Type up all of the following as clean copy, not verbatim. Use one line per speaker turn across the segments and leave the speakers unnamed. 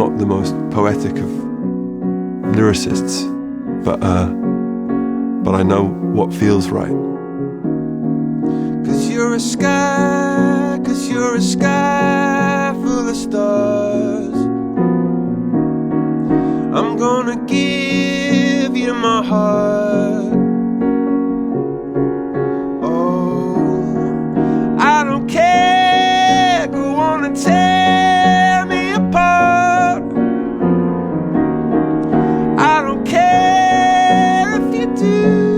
not the most poetic of lyricists, but I know what feels right. 'Cause you're a sky full of stars. I'm gonna give you my heart. Oh, I don't care, go on and tear me apart. I don't care if you do.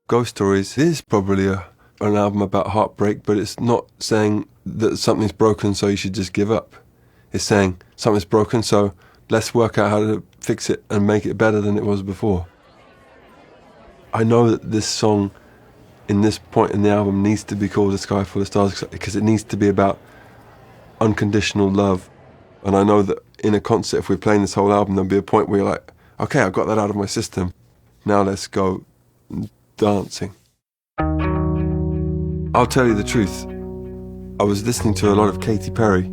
Ghost Stories is probably an album about heartbreak, but it's not saying that something's broken so you should just give up. It's saying something's broken, so let's work out how to fix it and make it better than it was before. I know that this song in this point in the album needs to be called A Sky Full of Stars because it needs to be about unconditional love. And I know that in a concert, if we're playing this whole album, there'll be a point where you're like, okay, I got that out of my system. Now let's go dancing. I'll tell you the truth. I was listening to a lot of Katy Perry.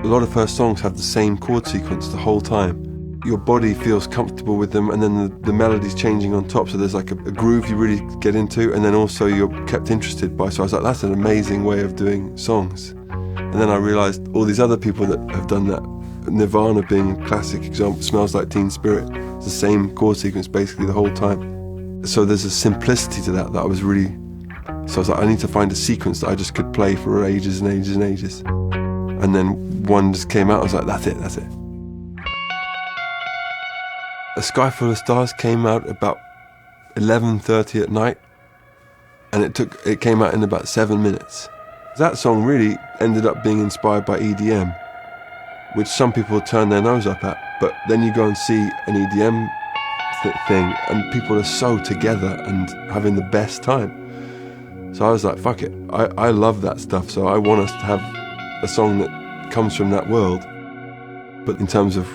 A lot of her songs have the same chord sequence the whole time. Your body feels comfortable with them, and then the melody's changing on top, so there's like a groove you really get into, and then also you're kept interested by. So I was like, that's an amazing way of doing songs. And then I realized all these other people that have done that, Nirvana being a classic example, Smells Like Teen Spirit, it's the same chord sequence basically the whole time. So there's a simplicity to that I was really... So I was like, I need to find a sequence that I just could play for ages and ages and ages. And then one just came out, I was like, that's it. A Sky Full of Stars came out about 11:30 at night, and it came out in about 7 minutes. That song really ended up being inspired by EDM, which some people turn their nose up at, but then you go and see an EDM thing and people are so together and having the best time. So I was like, fuck it, I love that stuff, so I want us to have a song that comes from that world. But in terms of,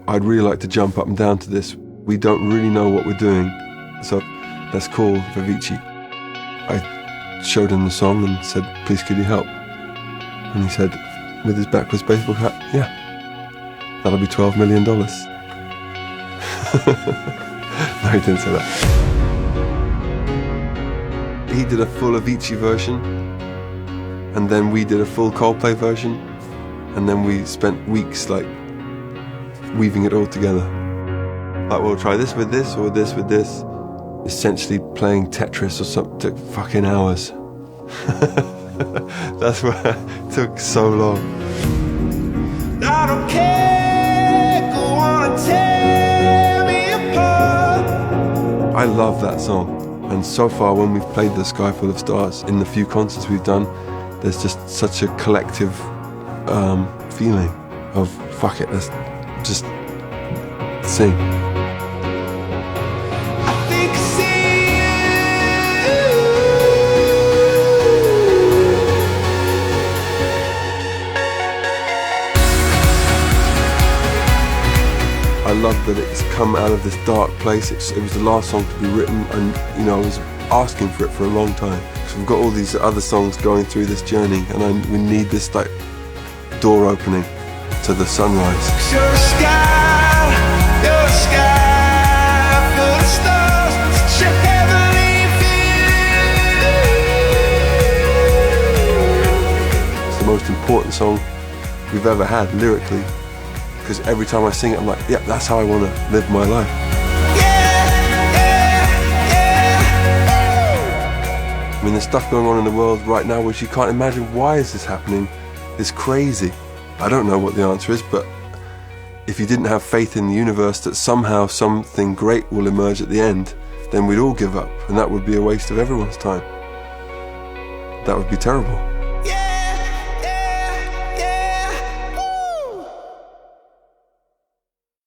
I'd really like to jump up and down to this. We don't really know what we're doing, so let's call Avicii. I showed him the song and said, please could you help? And he said, with his backwards baseball hat, yeah, that'll be $12 million. No, he didn't say that. He did a full Avicii version, and then we did a full Coldplay version, and then we spent weeks like weaving it all together. Like, we'll try this with this, or this with this. Essentially playing Tetris or something took fucking hours. That's why it took so long. I don't care, go on and tear me apart. I love that song, and so far when we've played The Sky Full of Stars in the few concerts we've done, there's just such a collective feeling of fuck it, let's just sing. I love that it's come out of this dark place. It was the last song to be written, and I was asking for it for a long time. So we've got all these other songs going through this journey, and we need this like door opening to the sunrise. You're a sky full of stars, such a heavenly view. It's the most important song we've ever had lyrically. Because every time I sing it, I'm like, yeah, that's how I want to live my life. I mean, there's stuff going on in the world right now which you can't imagine. Why is this happening? It's crazy. I don't know what the answer is, but if you didn't have faith in the universe that somehow something great will emerge at the end, then we'd all give up, and that would be a waste of everyone's time. That would be terrible.